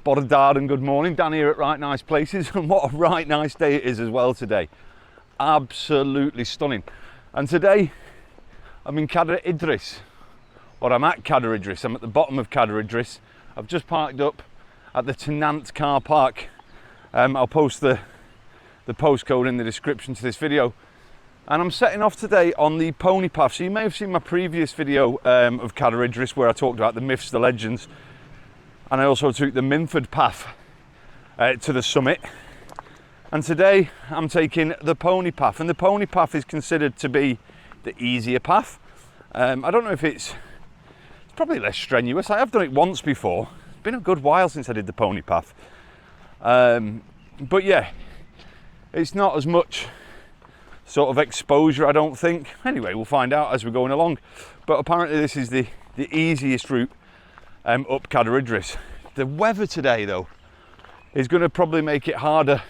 Borodar and good morning. Dan here at Right Nice Places, and what a right nice day it is as well today. Absolutely stunning. And today I'm in CADAIR Idris, or I'm at CADAIR Idris. I'm at the bottom of CADAIR Idris. I've just parked up at the Ty Nant Car Park. I'll post the postcode in the description to this video. And I'm setting off today on the pony path. So you may have seen my previous video of CADAIR Idris where I talked about the myths, the legends, and I also took the Minffordd Path to the summit. And today I'm taking the pony path, and the pony path is considered to be the easier path. I don't know if it's probably less strenuous. I have done it once before. It's been a good while since I did the pony path. But yeah, it's not as much sort of exposure, I don't think. Anyway, we'll find out as we're going along. But apparently this is the easiest route up CADAIR Idris. The weather today though is going to probably make it harder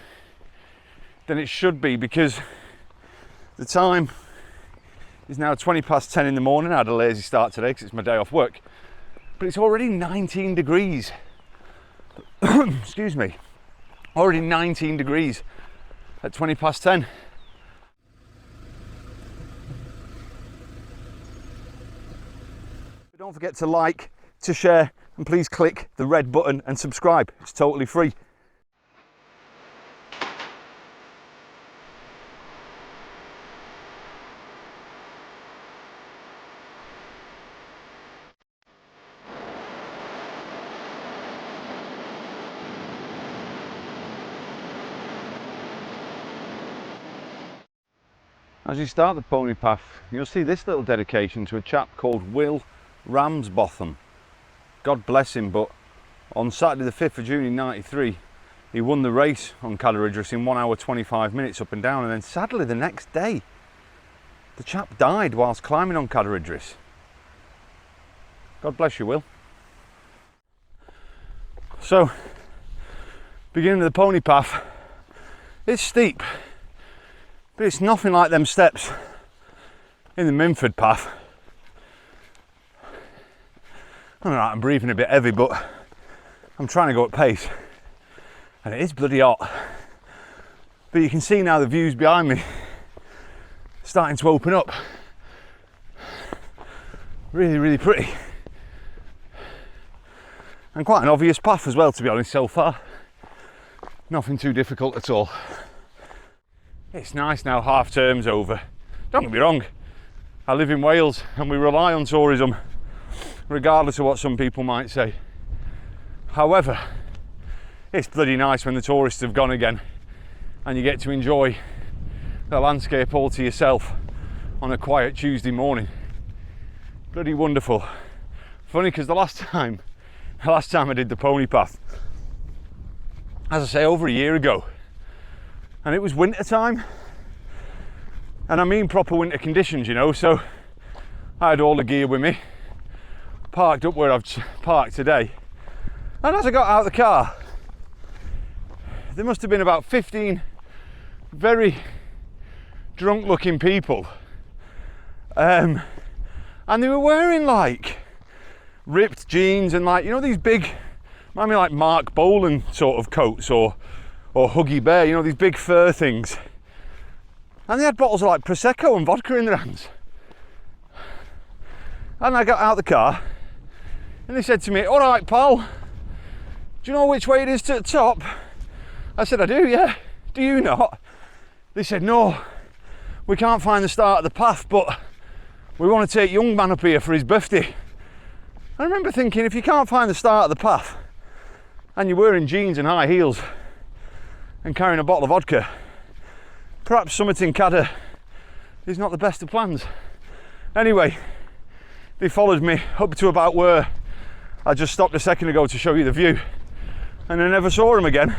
than it should be, because the time is now 20 past 10 in the morning. I had a lazy start today because it's my day off work, but it's already 19 degrees. Excuse me, already 19 degrees at 20 past 10. Don't forget to like, to share, and please click the red button and subscribe. It's totally free. As you start the pony path, you'll see this little dedication to a chap called Will Ramsbotham. God bless him, but on Saturday the 5th of June in '93, he won the race on CADAIR Idris in 1 hour 25 minutes up and down, and then sadly the next day, the chap died whilst climbing on CADAIR Idris. God bless you, Will. So, beginning of the pony path, it's steep, but it's nothing like them steps in the Minffordd Path. Alright, I'm breathing a bit heavy, but I'm trying to go at pace, and it is bloody hot. But you can see now the views behind me starting to open up. Really, really pretty. And quite an obvious path as well, to be honest, so far. Nothing too difficult at all. It's nice now, half term's over. Don't get me wrong, I live in Wales and we rely on tourism, regardless of what some people might say. However, it's bloody nice when the tourists have gone again and you get to enjoy the landscape all to yourself on a quiet Tuesday morning. Bloody wonderful. Funny, because the last time I did the pony path, as I say, over a year ago, and it was winter time, and I mean proper winter conditions, you know, so I had all the gear with me, parked up where I've parked today, and as I got out of the car, there must have been about 15 very drunk looking people, and they were wearing like ripped jeans and, like, you know, these big, I mean, like Mark Bolan sort of coats, or Huggy Bear, you know, these big fur things, and they had bottles of like Prosecco and vodka in their hands. And I got out of the car and they said to me, "All right, pal, do you know which way it is to the top?" I said, "I do, yeah." "Do you not?" They said, "No, we can't find the start of the path, but we want to take young man up here for his birthday." I remember thinking, if you can't find the start of the path and you're wearing jeans and high heels and carrying a bottle of vodka, perhaps summiting CADAIR is not the best of plans. Anyway, they followed me up to about where I just stopped a second ago to show you the view, and I never saw them again,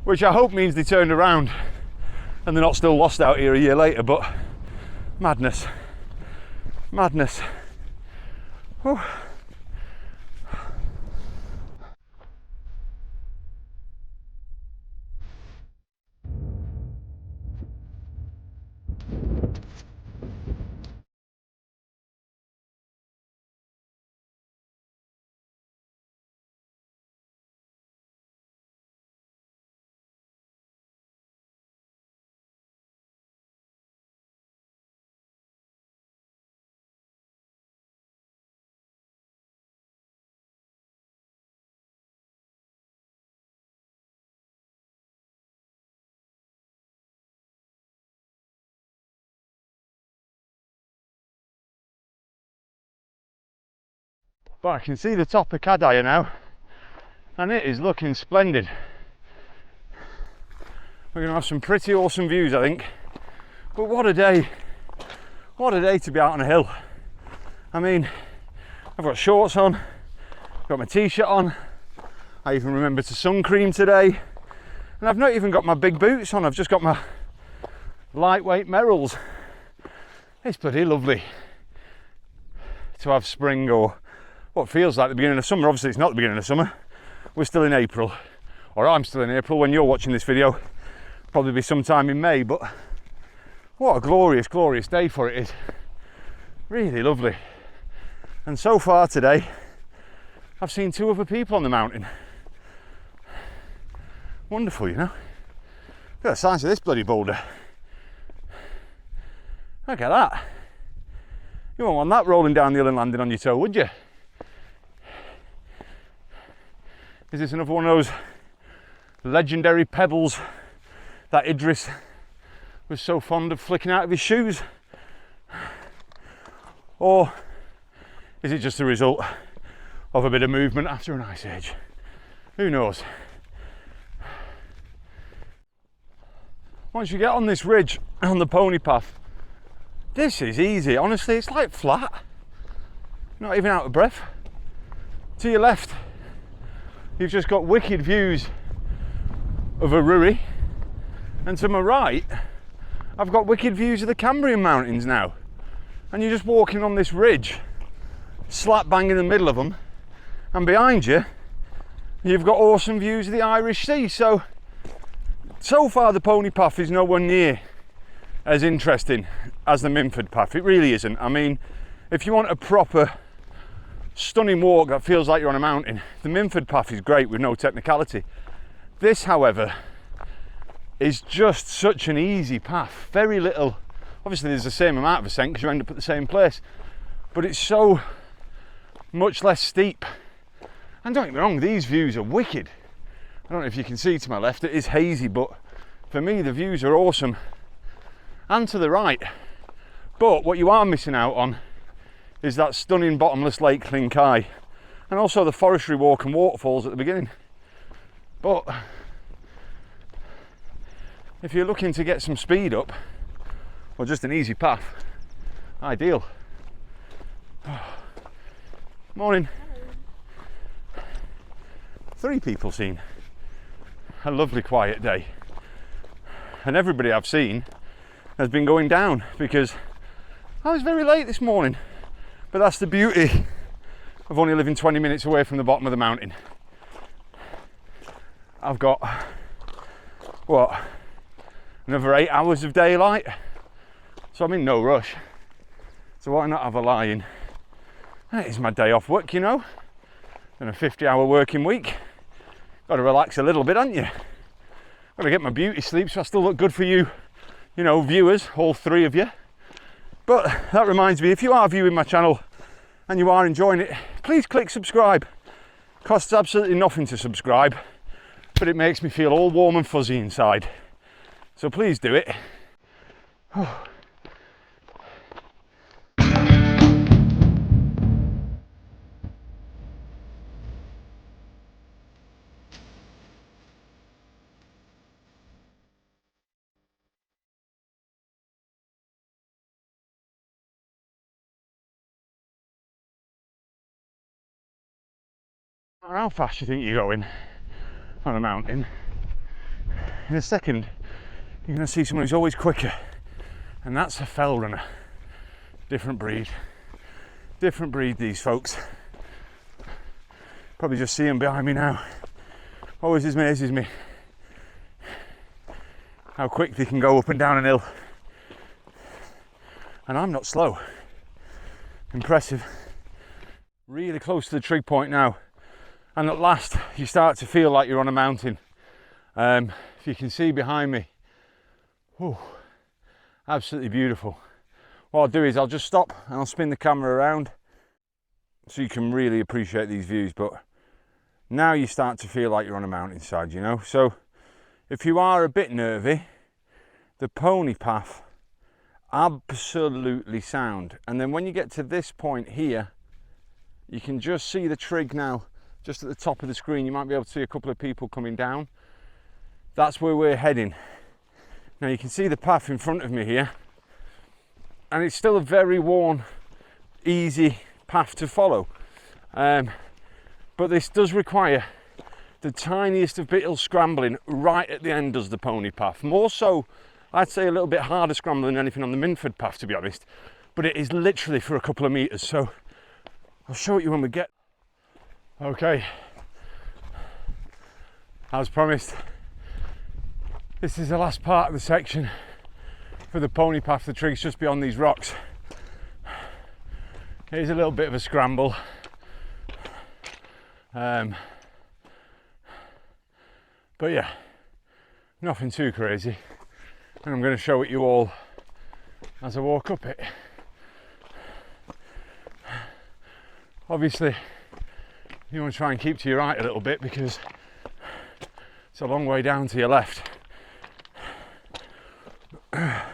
which I hope means they turned around and they're not still lost out here a year later. But madness, madness. Whew. But I can see the top of CADAIR now, and it is looking splendid. We're going to have some pretty awesome views, I think. But what a day! What a day to be out on a hill. I mean, I've got shorts on, I've got my t-shirt on, I even remembered to sun cream today, and I've not even got my big boots on, I've just got my lightweight Merrells. It's pretty lovely to have spring, or what feels like the beginning of summer. Obviously it's not the beginning of summer, we're still in April, or I'm still in April when you're watching this video. Probably be sometime in May, but what a glorious, glorious day for it is. Really lovely. And so far today, I've seen 2 other people on the mountain. Wonderful, you know. Look at the size of this bloody boulder. Look at that. You won't want that rolling down the hill and landing on your toe, would you? Is this another one of those legendary pebbles that Idris was so fond of flicking out of his shoes? Or is it just a result of a bit of movement after an ice age? Who knows? Once you get on this ridge on the pony path, this is easy. Honestly, it's like flat. Not even out of breath. To your left, you've just got wicked views of Eryri, and to my right, I've got wicked views of the Cambrian Mountains now. And you're just walking on this ridge, slap bang in the middle of them, and behind you, you've got awesome views of the Irish Sea. So far the pony path is nowhere near as interesting as the Minffordd Path. It really isn't. I mean, if you want a proper stunning walk that feels like you're on a mountain, the Minffordd Path is great with no technicality. This, however, is just such an easy path. Very little, obviously there's the same amount of ascent because you end up at the same place, but it's so much less steep. And don't get me wrong, these views are wicked. I don't know if you can see to my left, it is hazy, but for me the views are awesome. And to the right. But what you are missing out on is that stunning bottomless lake Clinkai, and also the forestry walk and waterfalls at the beginning. But if you're looking to get some speed up, or just an easy path, ideal. Morning. 3 people seen. A lovely quiet day. And everybody I've seen has been going down because I was very late this morning. But that's the beauty of only living 20 minutes away from the bottom of the mountain. I've got, what, another 8 hours of daylight, so I'm in no rush. So why not have a lie in? And it is my day off work, you know, and a 50-hour working week. Got to relax a little bit, haven't you? Got to get my beauty sleep so I still look good for you, you know, viewers, all 3 of you. But that reminds me, if you are viewing my channel and you are enjoying it, please click subscribe. Costs absolutely nothing to subscribe, but it makes me feel all warm and fuzzy inside. So please do it. How fast do you think you're going on a mountain? In a second, you're going to see someone who's always quicker, and that's a fell runner. Different breed, these folks. Probably just see them behind me now. Always amazes me how quick they can go up and down an hill. And I'm not slow. Impressive. Really close to the trig point now. And at last, you start to feel like you're on a mountain. If you can see behind me, absolutely beautiful. What I'll do is I'll just stop and I'll spin the camera around so you can really appreciate these views. But now you start to feel like you're on a mountainside, you know. So if you are a bit nervy, the pony path, absolutely sound. And then when you get to this point here, You can just see the trig now, just at the top of the screen. You might be able to see a couple of people coming down. That's where we're heading. Now you can see the path in front of me here, and it's still a very worn, easy path to follow. But this does require the tiniest of bit of scrambling right at the end, does the pony path. More so, I'd say a little bit harder scrambling than anything on the Minffordd Path, to be honest. But it is literally for a couple of metres, so I'll show you when we get. Okay, as promised, this is the last part of the section for the pony path. The trig's just beyond these rocks. It is a little bit of a scramble. But yeah, nothing too crazy. And I'm going to show it you all as I walk up it. Obviously, you want to try and keep to your right a little bit because it's a long way down to your left. But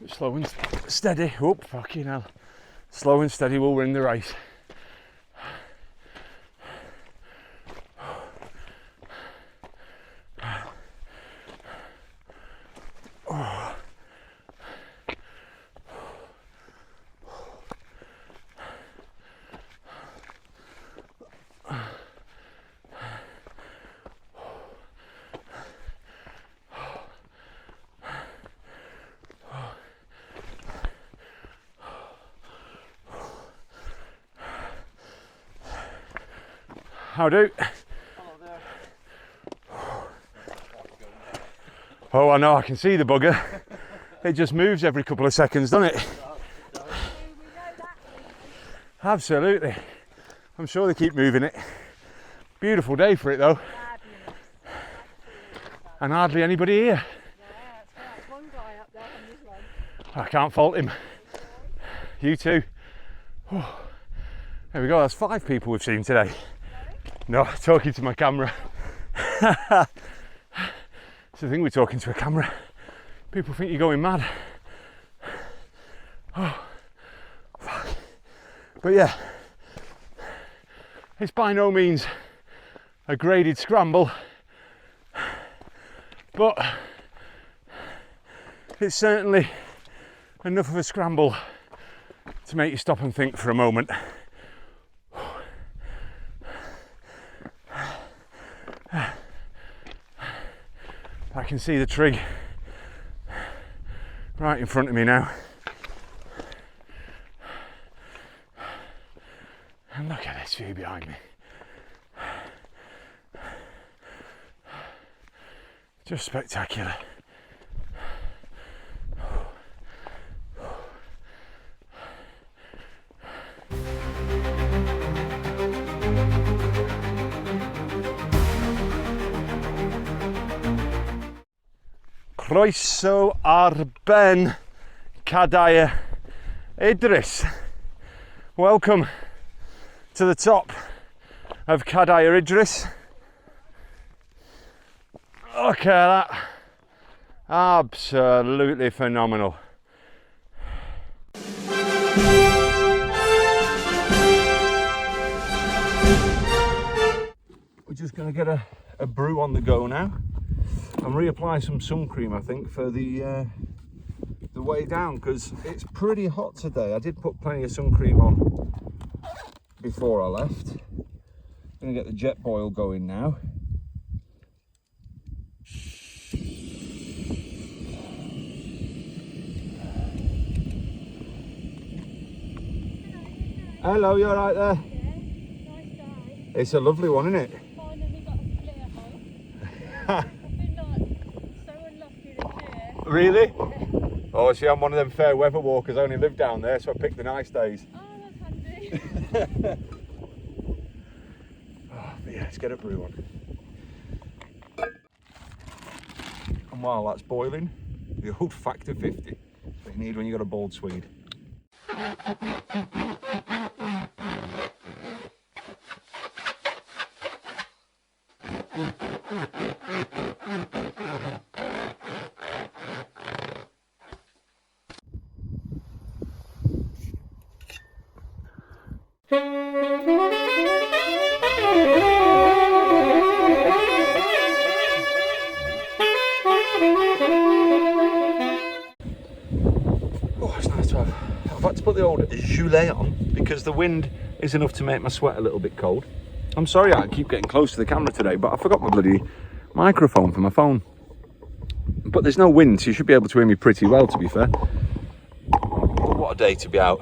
slow and steady. Oh, fucking hell. Slow and steady will win the race. How do? Hello there. Oh, I know, I can see the bugger. It just moves every couple of seconds, doesn't it? Absolutely. I'm sure they keep moving it. Beautiful day for it though. And hardly anybody here. That's one guy up there on this one. I can't fault him. You too. Oh, there we go, that's 5 people we've seen today. No, talking to my camera. It's the thing with talking to a camera. People think you're going mad. Oh, fuck. But yeah, it's by no means a graded scramble, but it's certainly enough of a scramble to make you stop and think for a moment. I can see the trig right in front of me now. And look at this view behind me. Just spectacular. Croeso ar ben CADAIR IDRIS. Welcome to the top of CADAIR IDRIS. Look at that. Absolutely phenomenal. We're just going to get a brew on the go now and reapply some sun cream, I think, for the way down, because it's pretty hot today. I did put plenty of sun cream on before I left. Gonna get the jet boil going now. Hello, you alright there? Yeah, nice day. It's a lovely one, isn't it? Finally got a clear hole. I've been like so unlucky this year. Really? Yeah. Oh, see, I'm one of them fair weather walkers. I only live down there, so I pick the nice days. Oh, that's handy. Oh, but yeah, let's get a brew on. And while that's boiling, the old factor 50 that you need when you've got a bald Swede. Oh, it's nice to have. I've had to put the old gilet on because the wind is enough to make my sweat a little bit cold. I'm sorry I keep getting close to the camera today, but I forgot my bloody microphone for my phone. But there's no wind, so you should be able to hear me pretty well, to be fair. But what a day to be out.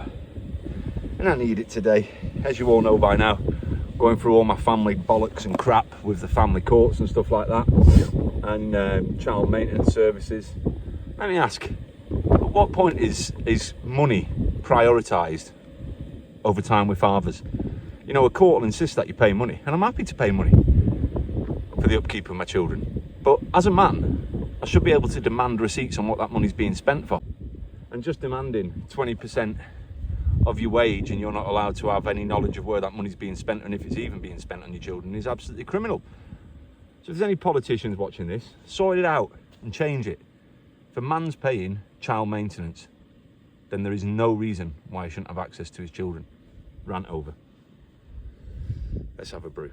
And I need it today. As you all know by now, going through all my family bollocks and crap with the family courts and stuff like that, and child maintenance services. Let me ask, at what point is money prioritised over time with fathers? You know, a court will insist that you pay money, and I'm happy to pay money for the upkeep of my children. But as a man, I should be able to demand receipts on what that money's being spent for. And just demanding 20% of your wage and you're not allowed to have any knowledge of where that money's being spent and if it's even being spent on your children is absolutely criminal. So if there's any politicians watching this, sort it out and change it. If a man's paying child maintenance, then there is no reason why he shouldn't have access to his children. Rant over. Let's have a brew.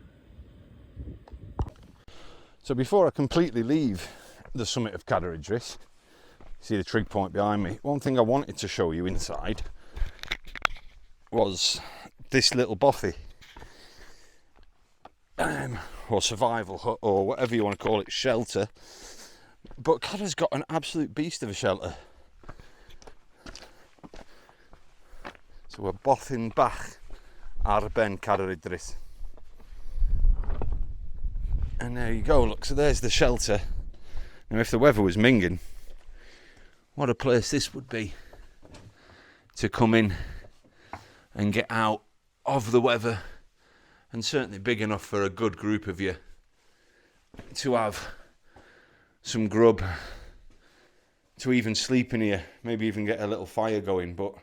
So before I completely leave the summit of CADAIR Idris, see the trig point behind me, one thing I wanted to show you inside was this little bothy, or survival hut, or whatever you want to call it, shelter. But CADAIR's got an absolute beast of a shelter. So we're bothing Bach ar ben CADAIR Idris. And there you go, look, so there's the shelter. Now if the weather was minging, what a place this would be to come in and get out of the weather, and certainly big enough for a good group of you to have some grub, to even sleep in here, maybe even get a little fire going. But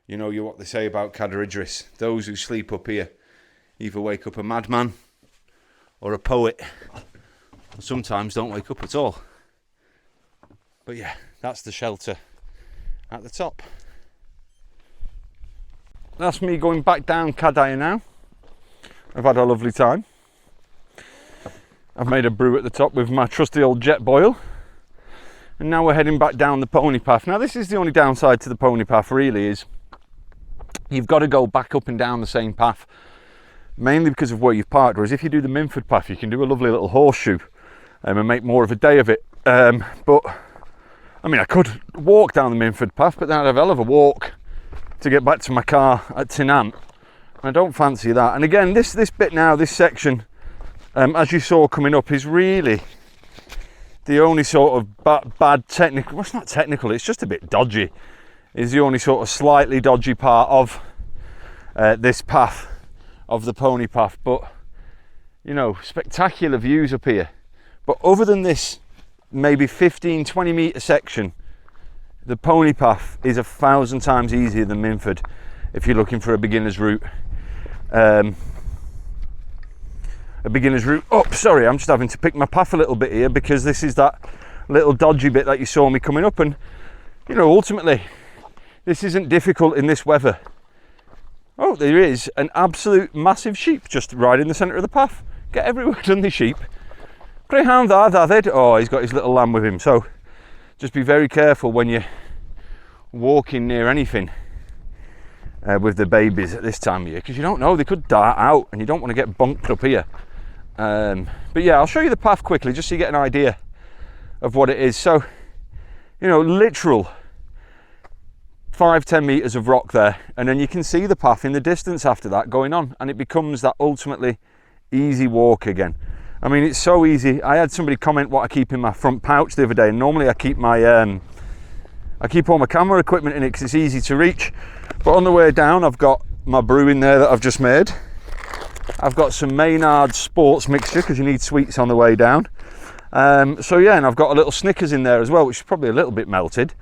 you know what they say about CADAIR Idris, those who sleep up here either wake up a madman or a poet, or sometimes don't wake up at all. But yeah, that's the shelter at the top. That's me going back down CADAIR now. I've had a lovely time. I've made a brew at the top with my trusty old jet boil. And now we're heading back down the pony path. Now this is the only downside to the pony path really, is you've got to go back up and down the same path, mainly because of where you've parked. Whereas if you do the Minffordd Path, you can do a lovely little horseshoe and make more of a day of it. But I mean, I could walk down the Minffordd Path, but then I'd have a hell of a walk to get back to my car at Ty Nant. I don't fancy that. And again, this bit now, this section, as you saw coming up, is really the only sort of bad technical, well, it's not technical, it's just a bit dodgy, is the only sort of slightly dodgy part of this path, of the pony path. But you know, spectacular views up here. But other than this maybe 15-20 metre section, the pony path is 1,000 times easier than Minffordd if you're looking for a beginner's route. A beginner's route up. Sorry, I'm just having to pick my path a little bit here because this is that little dodgy bit that you saw me coming up, and you know, ultimately this isn't difficult in this weather. Oh, there is an absolute massive sheep just right in the centre of the path. Get everywhere done, the sheep. Greyhound there. Oh, he's got his little lamb with him, so just be very careful when you're walking near anything with the babies at this time of year, because you don't know, they could dart out and you don't want to get bonked up here. But yeah, I'll show you the path quickly just so you get an idea of what it is. So, you know, literal 5-10 metres of rock there, and then you can see the path in the distance after that going on, and it becomes that ultimately easy walk again. I mean, it's so easy. I had somebody comment what I keep in my front pouch the other day, and normally I keep my I keep all my camera equipment in it because it's easy to reach. But on the way down, I've got my brew in there that I've just made. I've got some Maynard sports mixture because you need sweets on the way down. So yeah, and I've got a little Snickers in there as well, which is probably a little bit melted.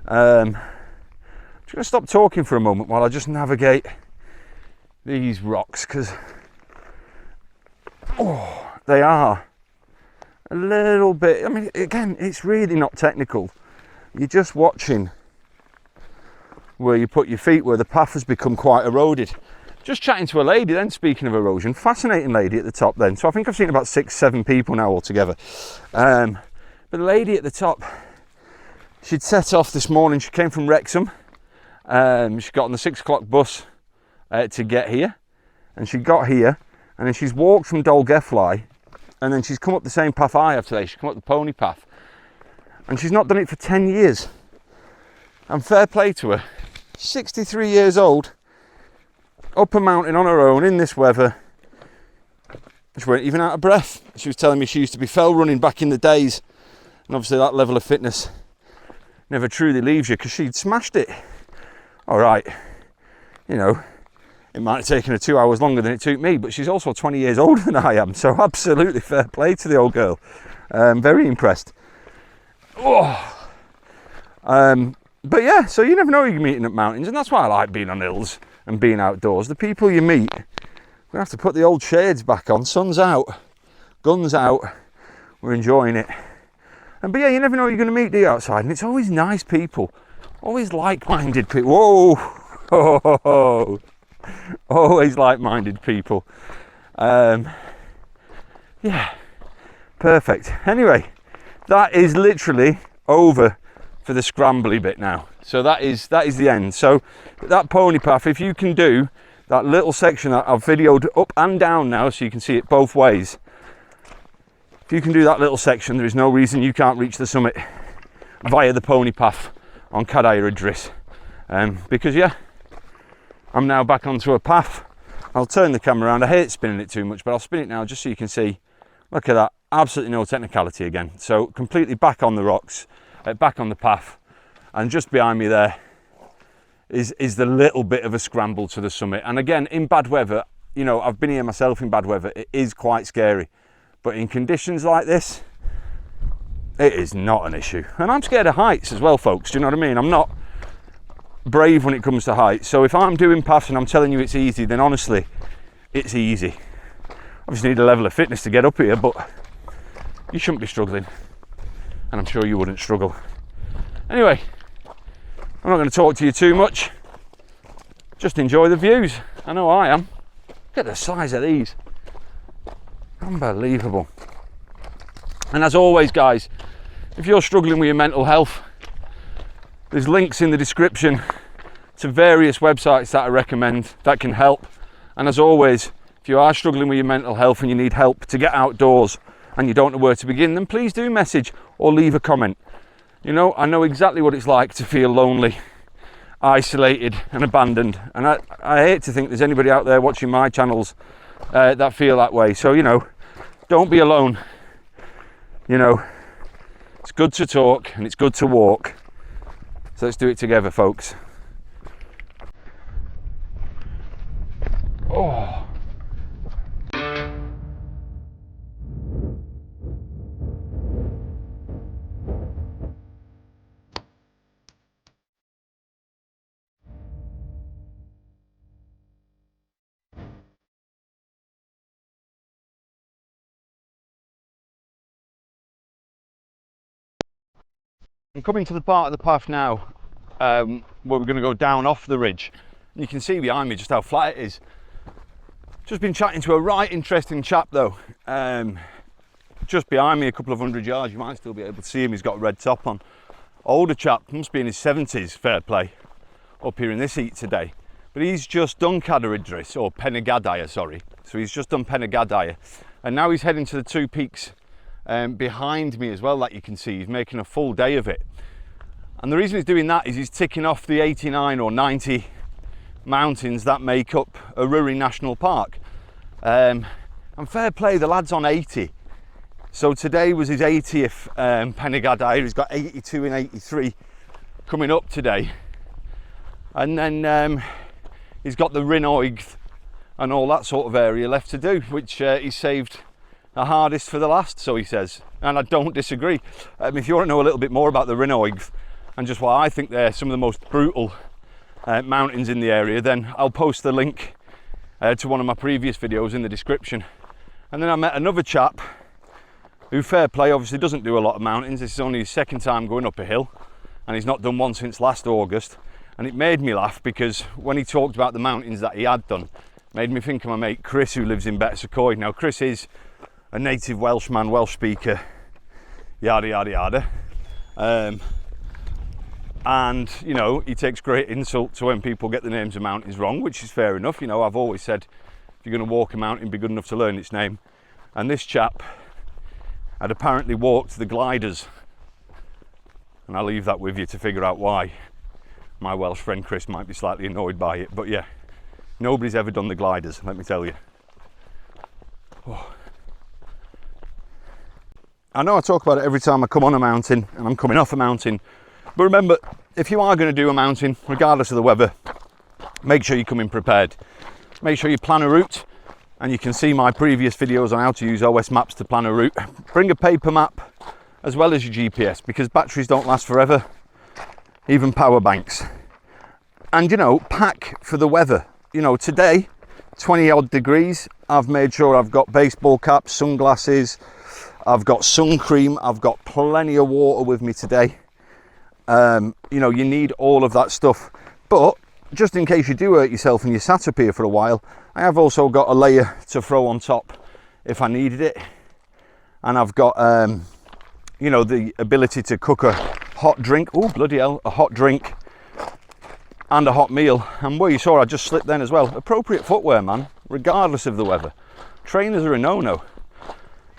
I'm just going to stop talking for a moment while I just navigate these rocks, because they are a little bit, I mean, again, it's really not technical. You're just watching where you put your feet, where the path has become quite eroded. just chatting to a lady then, speaking of erosion, fascinating lady at the top then. So I think I've seen about 6-7 people now altogether. But the lady at the top, she'd set off this morning. She came from Wrexham. She got on the 6 o'clock bus to get here, and she got here, and then she's walked from Dolgethly, and then she's come up the same path I have today. She's come up the Pony Path, and she's not done it for 10 years. And fair play to her. 63 years old, up a mountain on her own in this weather. She weren't even out of breath. She was telling me she used to be fell running back in the days, and obviously that level of fitness never truly leaves you, because she'd smashed it. All right, you know, it might have taken her 2 hours longer than it took me, but she's also 20 years older than I am, so absolutely fair play to the old girl. Very impressed. Oh. But yeah, so you never know who you're meeting at mountains, and that's why I like being on hills and being outdoors. The people you meet, we have to put the old shades back on. Sun's out, guns out, we're enjoying it. But yeah, you never know who you're going to meet, do you, outside? And it's always nice people, always like-minded people. Whoa, oh, always like-minded people. Yeah, perfect. Anyway, that is literally over for the scrambly bit now. So that is the end. So that pony path, if you can do that little section that I've videoed up and down now, so you can see it both ways. If you can do that little section, there is no reason you can't reach the summit via the pony path on CADAIR IDRIS. Because yeah, I'm now back onto a path. I'll turn the camera around. I hate spinning it too much, but I'll spin it now just so you can see. Look at that, absolutely no technicality again. So completely back on the rocks, back on the path, and just behind me there is the little bit of a scramble to the summit. And again, in bad weather, you know, I've been here myself in bad weather, it is quite scary, but in conditions like this, it is not an issue. And I'm scared of heights as well, folks, do you know what I mean? I'm not brave when it comes to heights, so if I'm doing paths and I'm telling you it's easy, then honestly, it's easy. Obviously need a level of fitness to get up here, but you shouldn't be struggling, and I'm sure you wouldn't struggle. Anyway, I'm not going to talk to you too much, just enjoy the views. I know I am. Look at the size of these, unbelievable. And as always, guys, if you're struggling with your mental health, there's links in the description to various websites that I recommend that can help. And as always, if you are struggling with your mental health and you need help to get outdoors and you don't know where to begin, then please do message or leave a comment. You know, I know exactly what it's like to feel lonely, isolated and abandoned. And I hate to think there's anybody out there watching my channels that feel that way. So, you know, don't be alone. You know, it's good to talk and it's good to walk. So let's do it together, folks. Oh. I'm coming to the part of the path now where we're going to go down off the ridge. You can see behind me just how flat it is. Just been chatting to a right interesting chap though. Just behind me, a couple of 100 yards, you might still be able to see him. He's got a red top on. Older chap, must be in his 70s, fair play, up here in this heat today. But he's just done CADAIR IDRIS, or Pen-y-Gadair, sorry. So he's just done Pen-y-Gadair. And now he's heading to the 2 peaks behind me as well, that you can see. He's making a full day of it. And the reason he's doing that is he's ticking off the 89 or 90 mountains that make up Eryri National Park. And fair play, the lad's on 80. So today was his 80th Pen-y-Gadair. He's got 82 and 83 coming up today. And then he's got the Rhinoig and all that sort of area left to do, which he's saved the hardest for the last, so he says. And I don't disagree. If you want to know a little bit more about the Rhinoig and just why I think they're some of the most brutal mountains in the area, then I'll post the link to one of my previous videos in the description. And then I met another chap who, fair play, obviously doesn't do a lot of mountains. This is only his 2nd time going up a hill, and he's not done one since last August. And it made me laugh because when he talked about the mountains that he had done, Made me think of my mate Chris, who lives in Betsacoy. Now Chris is a native Welshman, Welsh speaker, yada yada yada. And you know, he takes great insult to when people get the names of mountains wrong, which is fair enough. You know, I've always said if you're going to walk a mountain, be good enough to learn its name. And this chap had apparently walked the gliders, and I'll leave that with you to figure out why. My Welsh friend Chris might be slightly annoyed by it, but yeah, nobody's ever done the gliders, let me tell you. Oh. I know I talk about it every time I come on a mountain and I'm coming off a mountain, but remember, if you are going to do a mountain, regardless of the weather, make sure you come in prepared. Make sure you plan a route, and you can see my previous videos on how to use OS maps to plan a route. Bring a paper map as well as your GPS, because batteries don't last forever, even power banks. And you know, pack for the weather. You know, today, 20 odd degrees, I've made sure I've got baseball caps, sunglasses, I've got sun cream, I've got plenty of water with me today. You know, you need all of that stuff. But just in case you do hurt yourself and you sat up here for a while, I have also got a layer to throw on top if I needed it. And I've got, you know, the ability to cook a hot drink. Oh, bloody hell, a hot drink and a hot meal. And where you saw I just slipped then as well. Appropriate footwear, man, regardless of the weather. Trainers are a no-no.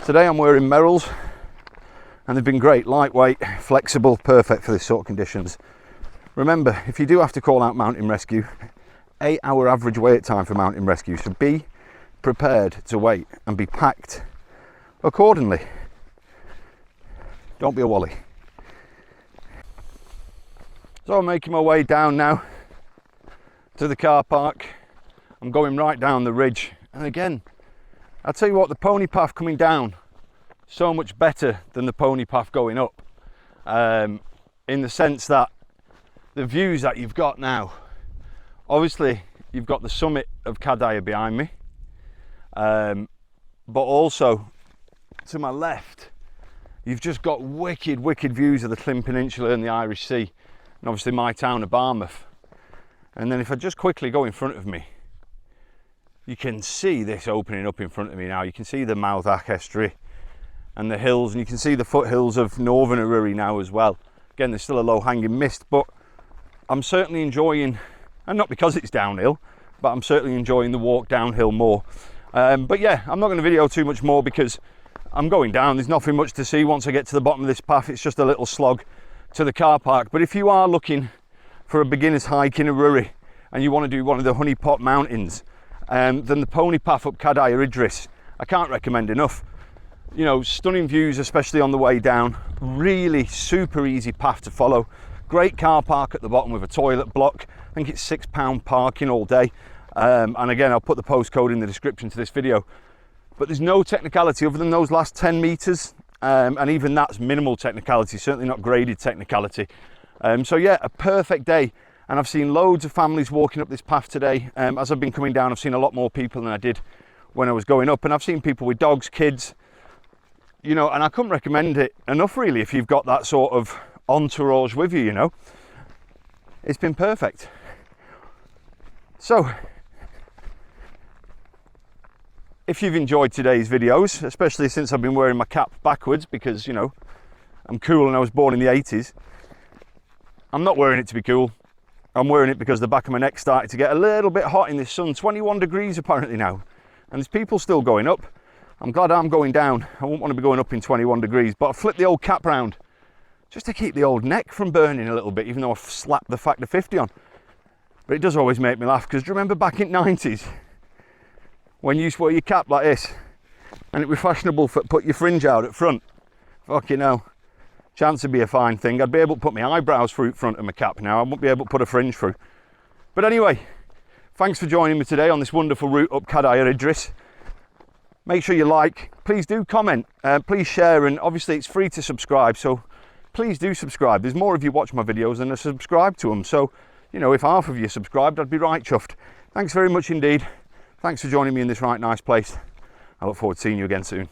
Today I'm wearing Merrells, and they've been great, lightweight, flexible, perfect for this sort of conditions. Remember, if you do have to call out mountain rescue, 8-hour average wait time for mountain rescue, so be prepared to wait and be packed accordingly. Don't be a wally. So I'm making my way down now to the car park. I'm going right down the ridge, and again, I'll tell you what, the pony path coming down, so much better than the pony path going up, in the sense that the views that you've got now, obviously you've got the summit of CADAIR behind me, but also to my left you've just got wicked views of the Llyn Peninsula and the Irish Sea, and obviously my town of Barmouth. And then if I just quickly go in front of me, you can see this opening up in front of me now. You can see the Mouth Estuary and the hills, and you can see the foothills of northern Eryri now as well. Again, there's still a low hanging mist, but I'm certainly enjoying, and not because it's downhill, but I'm certainly enjoying the walk downhill more. But yeah, I'm not going to video too much more because I'm going down. There's nothing much to see once I get to the bottom of this path. It's just a little slog to the car park. But if you are looking for a beginner's hike in Eryri and you want to do one of the honeypot mountains, then the pony path up CADAIR Idris, I can't recommend enough. You know, stunning views, especially on the way down. Really super easy path to follow. Great car park at the bottom with a toilet block. I think it's £6 parking all day. And again, I'll put the postcode in the description to this video. But there's no technicality other than those last 10 metres. And even that's minimal technicality, certainly not graded technicality. So yeah, a perfect day. And I've seen loads of families walking up this path today. As I've been coming down, I've seen a lot more people than I did when I was going up. And I've seen people with dogs, kids, you know, and I couldn't recommend it enough really if you've got that sort of entourage with you, you know. It's been perfect. So, if you've enjoyed today's videos, especially since I've been wearing my cap backwards because, you know, I'm cool and I was born in the 80s. I'm not wearing it to be cool. I'm wearing it because the back of my neck started to get a little bit hot in this sun. 21 degrees apparently now. And there's people still going up. I'm glad I'm going down. I wouldn't want to be going up in 21 degrees, but I flipped the old cap round just to keep the old neck from burning a little bit, even though I've slapped the factor 50 on. But it does always make me laugh, because do you remember back in the 90s when you used to wear your cap like this and it was fashionable for put your fringe out at front? Fucking hell. Chance would be a fine thing. I'd be able to put my eyebrows through front of my cap now. I wouldn't be able to put a fringe through. But anyway, thanks for joining me today on this wonderful route up CADAIR Idris. Make sure you like, please do comment, please share, and obviously it's free to subscribe, so please do subscribe. There's more of you watch my videos than are subscribed to them, so, you know, if half of you subscribed, I'd be right chuffed. Thanks very much indeed. Thanks for joining me in this right nice place. I look forward to seeing you again soon.